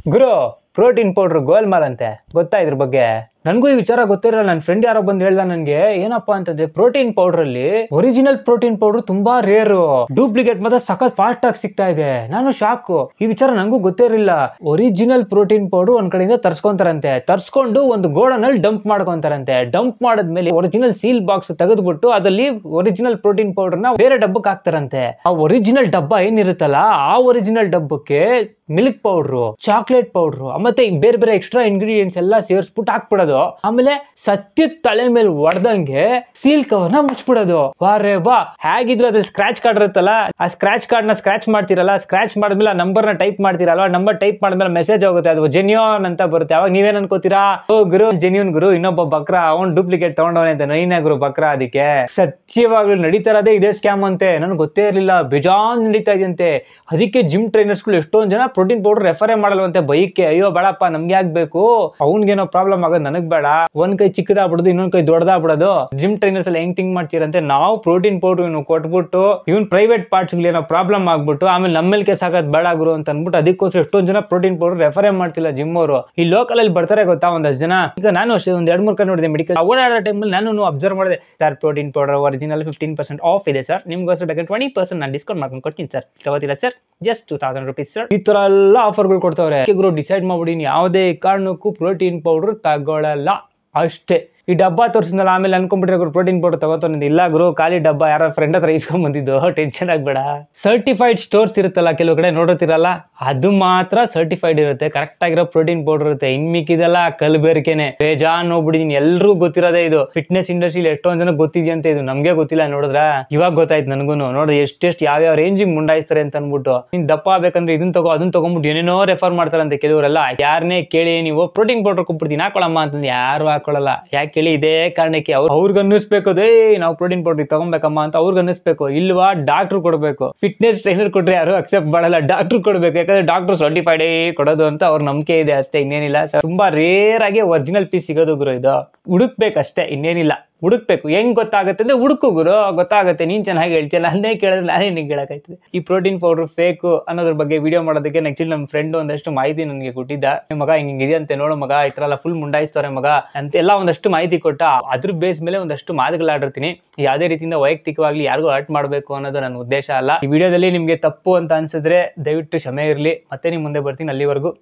ಗುರು protein powder ಗೋಲ್ಮಾಲ್ ಅಂತೆ ಗೊತ್ತಾ ಇದ್ರ ಬಗ್ಗೆ? ನನಗೂ ಈ ವಿಚಾರ ಗೊತ್ತಿರಲ್ಲ. ನನ್ನ ಫ್ರೆಂಡ್ ಯಾರೋ ಬಂದು ಹೇಳ್ದ ನನಗೆ, ಏನಪ್ಪಾ ಅಂತಂದ್ರೆ ಪ್ರೋಟೀನ್ ಪೌಡರ್ ಅಲ್ಲಿ ಒರಿಜಿನಲ್ ಪ್ರೋಟೀನ್ ಪೌಡರ್ ತುಂಬಾ ರೇರು, ಡೂಪ್ಲಿಕೇಟ್ ಮಾತ್ರ ಸಖತ್ ಫಾಸ್ಟ್ ಆಗಿ ಸಿಗ್ತಾ ಇದೆ. ನಾನು ಶಾಕು, ಈ ವಿಚಾರ ನಂಗೂ ಗೊತ್ತಿರಲಿಲ್ಲ. ಒರಿಜಿನಲ್ ಪ್ರೋಟೀನ್ ಪೌಡರ್ ಒಂದ್ ಕಡೆಯಿಂದ ತರ್ಸ್ಕೊಂತಾರಂತೆ, ತರ್ಸ್ಕೊಂಡು ಒಂದು ಗೋಡನಲ್ಲಿ ಡಂಪ್ ಮಾಡ್ಕೊಂತಾರಂತೆ. ಡಂಪ್ ಮಾಡಿದ್ಮೇಲೆ ಒರಿಜಿನಲ್ ಸೀಲ್ ಬಾಕ್ಸ್ ತೆಗೆದ್ಬಿಟ್ಟು ಅದಲ್ಲಿ ಒರಿಜಿನಲ್ ಪ್ರೋಟೀನ್ ಪೌಡರ್ ನ ಬೇರೆ ಡಬ್ಬಕ್ಕೆ ಹಾಕ್ತಾರಂತೆ. ಆ ಒರಿಜಿನಲ್ ಡಬ್ಬ ಏನಿರುತ್ತಲ್ಲ, ಆ ಒರಿಜಿನಲ್ ಡಬ್ಬಕ್ಕೆ ಮಿಲ್ಕ್ ಪೌಡ್ರು, ಚಾಕ್ಲೇಟ್ ಪೌಡ್ರು ಮತ್ತೆ ಬೇರೆ ಬೇರೆ ಎಕ್ಸ್ಟ್ರಾ ಇಂಗ್ರೀಡಿಯೆಂಟ್ಸ್ ಎಲ್ಲ ಸೇರಿಸ್ಬಿಟ್ಟು ಹಾಕ್ಬಿಡೋದು. ಆಮೇಲೆ ಸತ್ಯದ ತಲೆ ಮೇಲೆ ಹೊಡೆದಂಗೆ ಸೀಲ್ ಕವರ್ ನ ಮುಚ್ಬಿಡೋದು. ವಾರೇ ಬಾ, ಹೇಗಿದ್ರು ಅದ್ರ ಸ್ಕ್ರಾಚ್ ಕಾರ್ಡ್ ಇರುತ್ತಲ್ಲ, ಆ ಸ್ಕ್ರಾಚ್ ಕಾರ್ಡ್ ನ ಸ್ಕ್ರಾಚ್ ಮಾಡ್ತಿರಲ್ಲ, ಸ್ಕ್ರಾಚ್ ಮಾಡಿದ್ಮೇಲೆ ನಂಬರ್ ನ ಟೈಪ್ ಮಾಡ್ತಿರಲ್ಲ, ನಂಬರ್ ಟೈಪ್ ಮಾಡಿದ್ಮೇಲೆ ಮೆಸೇಜ್ ಹೋಗುತ್ತೆ, ಅದು ಜೆನ್ಯೂನ್ ಅಂತ ಬರುತ್ತೆ. ಅವಾಗ ನೀವೇನ್ ಅನ್ಕೋತೀರಾ, ಓ ಗುರು ಜೆನ್ಯೂನ್ ಗುರು, ಇನ್ನೊಬ್ಬ ಬಕ್ರ ಅವ್ನ್ ಡೂಪ್ಲಿಕೇಟ್ ತಗೊಂಡವನೇ ಅಂತ. ನೈನ ಗುರು ಬಕ್ರ. ಅದಕ್ಕೆ ಸತ್ಯವಾಗ್ಲೂ ನಡೀತಾ ಇರೋದೇ ಇದೇ ಸ್ಕ್ಯಾಮ್ ಅಂತೆ. ನನ್ಗೆ ಗೊತ್ತೇ ಇರಲಿಲ್ಲ, ಬೇಜಾನ್ ನಡೀತಾ ಇದೆಯಂತೆ. ಅದಕ್ಕೆ ಜಿಮ್ ಟ್ರೈನರ್ಸ್ಗಳು ಎಷ್ಟೊಂದ್ ಜನ ಪ್ರೋಟೀನ್ ಪೌಡರ್ ರೆಫರೇ ಮಾಡಲ್ವಂತೆ ಬೈಕ್ಗೆ. ಅಯ್ಯೋ ಬೇಡಪ್ಪ, ನಮ್ಗೆ ಆಗ್ಬೇಕು, ಅವ್ನ್ಗೇನೋ ಪ್ರಾಬ್ಲಮ್ ಆಗೋದು, ನನಗ್ ಬೇಡ. ಒಂದ್ ಕೈ ಚಿಕ್ಕದಾಗ್ಬಿಡೋದು, ಇನ್ನೊಂದ್ ಕೈ ದೊಡ್ಡದಾಗ್ಬಿಡೋದು. ಜಿಮ್ ಟ್ರೈನರ್ಸ್ ಎಲ್ಲ ಹೆಂಗ್ ಥಿಂಕ್ ಮಾಡ್ತೀರಂತೆ, ನಾವು ಪ್ರೋಟೀನ್ ಪೌಡರ್ ಕೊಟ್ಬಿಟ್ಟು ಇವನ್ ಪ್ರೈವೇಟ್ ಪಾರ್ಟ್ಸ್ ಏನೋ ಪ್ರಾಬ್ಲಮ್ ಆಗ್ಬಿಟ್ಟು ಆಮೇಲೆ ನಮ್ಮೇಲೆ ಕೇಸ್ ಆಗೋದು ಬೇಡ ಗುರು ಅಂತ ಅನ್ಬಿಟ್ಟು ಅದಕ್ಕೋಸ್ಕರ ಎಷ್ಟೊಂದ್ ಜನ ಪ್ರೋಟೀನ್ ಪೌಡರ್ ರೆಫರೇ ಮಾಡ್ತಿಲ್ಲ ಜಿಮ್ ಅವರು. ಈ ಲೋಕಲ್ ಅಲ್ಲಿ ಬರ್ತಾರೆ ಗೊತ್ತಾ ಒಂದಷ್ಟು ಜನ. ಈಗ ನಾನು ಅಷ್ಟೇ ಒಂದ್ 2-3 ಕಡೆ ನೋಡಿದೆ ಮೆಡಿಕಲ್ ಓಡಾಡೋ ಟೈಮಲ್ಲಿ ನಾನು ಅಬ್ಸರ್ವ್ ಮಾಡಿದೆ. Sir protein powder original 15% off ಇದೆ ಸರ್, ನಿಮ್ಗೋಸ್ಕರ ಬೇಕಾದ್ರೆ 20% ನಾನು ಡಿಸ್ಕೌಂಟ್ ಮಾಡ್ಕೊಂಡು ಕೊಡ್ತೀನಿ ಸರ್, ತಗೋತಿಲ್ಲ ಸರ್, ಜಸ್ಟ್ 2000 rupees ಸರ್. ಈ ತರ ಎಲ್ಲ ಆಫರ್ಗಳು ಕೊಡ್ತಾವ್ರೆ. ಗುರು ಡಿಸೈಡ್ ಮಾಡ್ಬಿಡಿ, ಯಾವುದೇ ಕಾರಣಕ್ಕೂ ಪ್ರೋಟೀನ್ ಪೌಡರ್ ತಗೊಳ್ಳಲ್ಲ ಅಷ್ಟೇ. ಈ ಡಬ್ಬ ತೋರಿಸಿದ್ನಲ್ಲ, ಆಮೇಲೆ ಅನ್ಕೊಂಡ್ಬಿಟ್ರೆ ಗುರು ಪ್ರೋಟೀನ್ ಪೌಡರ್ ತಗೋತಾನೆ. ಇಲ್ಲ ಗುರು, ಖಾಲಿ ಡಬ್ಬ ಯಾರೋ ಫ್ರೆಂಡ್ ಹತ್ರ ಇಸ್ಕೊಂಡ್ ಬಂದಿದ್ದು, ಟೆನ್ಷನ್ ಆಗ್ಬೇಡ. ಸರ್ಟಿಫೈಡ್ ಸ್ಟೋರ್ಸ್ ಇರುತ್ತಲ್ಲ ಕೆಲವು ಕಡೆ ನೋಡಿರ್ತಿರಲ್ಲ, ಅದು ಮಾತ್ರ ಸರ್ಟಿಫೈಡ್ ಇರುತ್ತೆ, ಕರೆಕ್ಟ್ ಆಗಿರೋ ಪ್ರೋಟೀನ್ ಪೌಡರ್ ಇರುತ್ತೆ. ಇನ್ ಮಿಕ್ಕಿದೆಲ್ಲ ಕಲ್ಬೇರಿಕೆನೆ, ಬೇಜಾನ್ ಹೋಗ್ಬಿಟ್ಟಿದೀನಿ. ಎಲ್ರೂ ಗೊತ್ತಿರೋದೇ ಇದು. ಫಿಟ್ನೆಸ್ ಇಂಡಸ್ಟ್ರಿಲಿ ಎಷ್ಟೊಂದ್ ಜನ ಗೊತ್ತಿದ್ಯಂತೆ, ಇದು ನಮ್ಗೆ ಗೊತ್ತಿಲ್ಲ. ನೋಡಿದ್ರ ಇವಾಗ ಗೊತ್ತಾಯ್ತು ನನಗೂ. ನೋಡಿದ್ರೆ ಎಷ್ಟೆಷ್ಟು ಯಾವ್ಯಾವ ರೇಂಜಿಗೆ ಮುಂಡಾಯಿಸ್ತಾರೆ ಅಂತ ಅನ್ಬಿಟ್ಟು. ನೀನ್ ದಪ್ಪ ಬೇಕಂದ್ರೆ ಇದನ್ನ ತಗೋ, ಅದನ್ನ ತಗೊಂಡ್ಬಿಟ್ಟು ಏನೇನೋ ರೆಫರ್ ಮಾಡ್ತಾರಂತೆ ಕೆಲವರೆಲ್ಲ. ಯಾರನ್ನೇ ಕೇಳಿ ನೀವು ಪ್ರೋಟೀನ್ ಪೌಡರ್ ಕೊಟ್ಬಿಡ್ತೀನಿ ಹಾಕೊಳ್ಳಮ್ಮ ಅಂತಂದು, ಯಾರು ಹಾಕೊಳ್ಳಲ್ಲ. ಯಾಕೆ ಕೇಳಿ, ಇದೇ ಕಾರಣಕ್ಕೆ ಅವ್ರಿಗೆ ಅನ್ನಿಸ್ಬೇಕು, ಅದೇ ನಾವು ಪ್ರೋಟೀನ್ ಪೌಡರ್ ತಗೊಬೇಕಮ್ಮ ಅಂತ ಅವ್ರಿಗೆ ಅನ್ನಿಸ್ಬೇಕು. ಇಲ್ವಾ, ಡಾಕ್ಟರ್ ಕೊಡ್ಬೇಕು. ಫಿಟ್ನೆಸ್ ಟ್ರೈನರ್ ಕೊಟ್ರೆ ಯಾರು ಅಕ್ಸೆಪ್ಟ್ ಮಾಡಲ್ಲ, ಡಾಕ್ಟರ್ ಕೊಡ್ಬೇಕು. ಯಾಕಂದ್ರೆ ಡಾಕ್ಟರ್ ಸರ್ಟಿಫೈಡ್ ಕೊಡೋದು ಅಂತ ಅವ್ರ ನಂಬಿಕೆ ಇದೆ ಅಷ್ಟೇ, ಇನ್ನೇನಿಲ್ಲ. ತುಂಬಾ ರೇರ್ ಆಗಿ ಒರಿಜಿನಲ್ ಪೀಸ್ ಸಿಗೋದು ಗುರು. ಇದು ಹುಡುಕ್ಬೇಕಷ್ಟೇ, ಇನ್ನೇನಿಲ್ಲ. ಹುಡುಕ್ಬೇಕು. ಹೆಂಗ್ ಗೊತ್ತಾಗುತ್ತೆ ಅಂದ್ರೆ ಹುಡುಕು ಗುರು, ಗೊತ್ತಾಗುತ್ತೆ. ನೀನ್ ಚೆನ್ನಾಗಿ ಹೇಳ್ತಿಯಲ್ಲ, ಅಲ್ಲೇ ಕೇಳಿದ್ರೆ ನಾನೇ ನಿಂಗೆ ಹೇಳಕ್ಕಾಯ್ತದೆ. ಈ ಪ್ರೋಟೀನ್ ಪೌಡರ್ ಫೇಕ್ ಅನ್ನೋದ್ರ ಬಗ್ಗೆ ವಿಡಿಯೋ ಮಾಡೋದಕ್ಕೆ ನೆಕ್ಸ್ಟ್ ನಮ್ಮ ಫ್ರೆಂಡ್ ಒಂದಷ್ಟು ಮಾಹಿತಿ ನನಗೆ ಕೊಟ್ಟಿದ್ದ. ಮಗ ಹಿಂಗಿದೆ ಅಂತೆ, ನೋಡು ಮಗ, ಈ ತರ ಎಲ್ಲ ಫುಲ್ ಮುಂಡಾಯಿಸ್ತಾರೆ ಮಗ ಅಂತೆಲ್ಲ ಒಂದಷ್ಟು ಮಾಹಿತಿ ಕೊಟ್ಟ. ಅದ್ರ ಬೇಸ್ ಮೇಲೆ ಒಂದಷ್ಟು ಮಾತುಗಳಾಡಿರ್ತೀನಿ. ಯಾವುದೇ ರೀತಿಯಿಂದ ವೈಯಕ್ತಿಕವಾಗಿ ಯಾರಿಗೂ ಹರ್ಟ್ ಮಾಡಬೇಕು ಅನ್ನೋದು ನನ್ನ ಉದ್ದೇಶ ಅಲ್ಲ. ಈ ವಿಡಿಯೋದಲ್ಲಿ ನಿಮ್ಗೆ ತಪ್ಪು ಅಂತ ಅನ್ಸಿದ್ರೆ ದಯವಿಟ್ಟು ಕ್ಷಮೆ ಇರಲಿ. ಮತ್ತೆ ನಿಮ್ ಮುಂದೆ ಬರ್ತೀನಿ. ಅಲ್ಲಿವರೆಗೂ